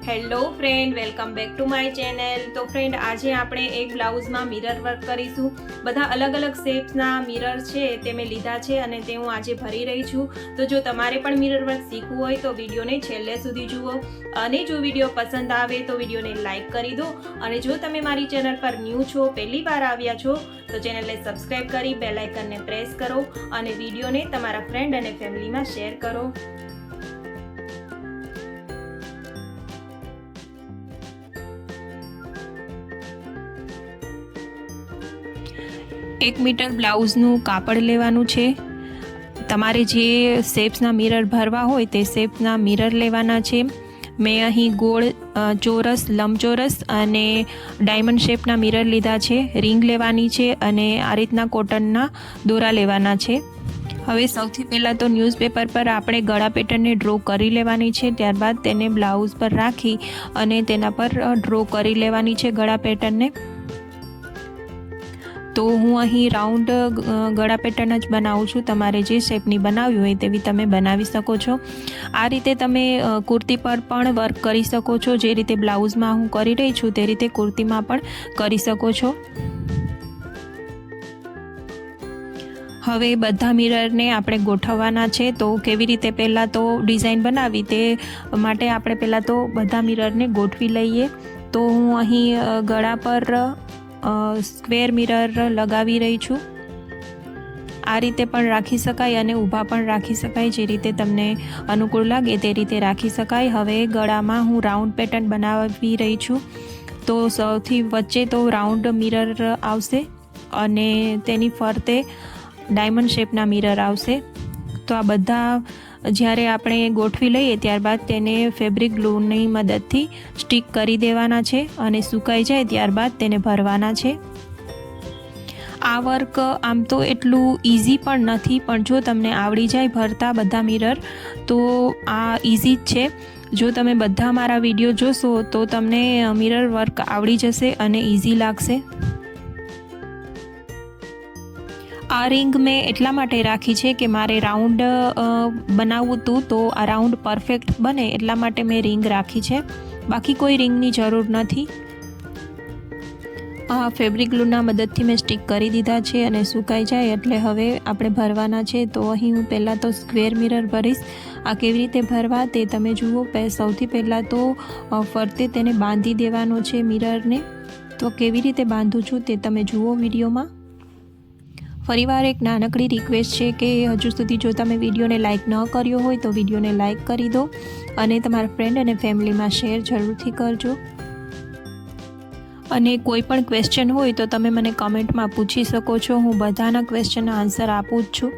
Hello friend, welcome back to my channel. તો friend, આજે આપણે એક બ્લાઉઝમાં મિરર વર્ક કરીશું। બધા અલગ અલગ શેપ્સના મિરર છે તે મેં લીધા છે અને તે હું આજે ભરી રહી છું। તો જો તમારે પણ મિરર વર્ક શીખવું હોય તો વિડીયોને છેલ્લે સુધી જુઓ અને જો વિડીયો પસંદ આવે તો વિડીયોને લાઇક કરી દો। અને જો તમે મારી ચેનલ પર ન્યૂ છો, પહેલી વાર આવ્યા છો, તો ચેનલને સબસ્ક્રાઈબ કરી બેલ આઇકનને પ્રેસ કરો અને વિડીયોને તમારા ફ્રેન્ડ અને ફેમિલીમાં શેર કરો। 1 મીટર બ્લાઉઝનું કાપડ લેવાનું છે। તમારે જે શેપ્સના મિરર ભરવા હોય તે શેપ્સના મિરર લેવાના છે। મેં અહીં ગોળ, ચોરસ, લંબચોરસ અને ડાયમંડ શેપના મિરર લીધા છે। રિંગ લેવાની છે અને આ રીતના કોટનના દોરા લેવાના છે। હવે સૌથી પહેલાં તો ન્યૂઝપેપર પર આપણે ગળા પેટર્નને ડ્રો કરી લેવાની છે। ત્યારબાદ તેને બ્લાઉઝ પર રાખી અને તેના પર ડ્રો કરી લેવાની છે ગળા પેટર્નને। તો હું અહીં રાઉન્ડ ગળા પેટર્ન જ બનાવું છું। તમારે જે શેપની બનાવવી હોય તેવી તમે બનાવી શકો છો। આ રીતે તમે કુર્તી પર પણ વર્ક કરી શકો છો। જે રીતે બ્લાઉઝમાં હું કરી રહી છું તે રીતે કુર્તીમાં પણ કરી શકો છો। હવે બધા મિરરને આપણે ગોઠવવાના છે। તો કેવી રીતે પહેલાં તો ડિઝાઇન બનાવી તે માટે આપણે પહેલાં તો બધા મિરરને ગોઠવી લઈએ। તો હું અહીં ગળા પર સ્ક્વેર મિરર લગાવી રહી છું। આ રીતે પણ રાખી શકાય અને ઊભા પણ રાખી શકાય, જે રીતે તમને અનુકૂળ લાગે તે રીતે રાખી શકાય। હવે ગળામાં હું રાઉન્ડ પેટર્ન બનાવી રહી છું। તો સૌથી વચ્ચે તો રાઉન્ડ મિરર આવશે અને તેની ફરતે ડાયમંડ શેપના મિરર આવશે। તો આ બધા જ્યારે આપણે ગોઠવી લઈએ ત્યારબાદ તેને ફેબ્રિક ગ્લુની મદદથી સ્ટિક કરી દેવાના છે અને સુકાઈ જાય ત્યારબાદ તેને ભરવાના છે। આ વર્ક આમ તો એટલું ઇઝી પણ નથી, પણ જો તમને આવડી જાય ભરતા બધા મિરર તો આ ઇઝી જ છે। જો તમે બધા મારા વિડીયો જોશો તો તમને મિરર વર્ક આવડી જશે અને ઇઝી લાગશે। આ રિંગ મેં એટલા માટે રાખી છે કે મારે રાઉન્ડ બનાવવું હતું, તો આ રાઉન્ડ પરફેક્ટ બને એટલા માટે મેં રિંગ રાખી છે, બાકી કોઈ રિંગની જરૂર નથી। આ ફેબ્રિક ગ્લુના મદદથી મેં સ્ટિક કરી દીધા છે અને સુકાઈ જાય એટલે હવે આપણે ભરવાના છે। તો અહીં હું પહેલાં તો સ્ક્વેર મિરર ભરીશ। આ કેવી રીતે ભરવા તે તમે જુઓ। સૌથી પહેલાં તો ફરતે તેને બાંધી દેવાનો છે મિરરને। તો કેવી રીતે બાંધું છું તે તમે જુઓ વિડીયોમાં। ફરીવાર એક નાનકડી રિક્વેસ્ટ છે કે હજુ સુધી જો તમે વિડીયોને લાઇક ન કર્યો હોય તો વિડીયોને લાઇક કરી દો અને તમારા ફ્રેન્ડ અને ફેમિલીમાં શેર જરૂરથી કરજો। અને કોઈ પણ ક્વેશ્ચન હોય તો તમે મને કમેન્ટમાં પૂછી શકો છો। હું બધાના ક્વેશ્ચનના આન્સર આપું જ છું।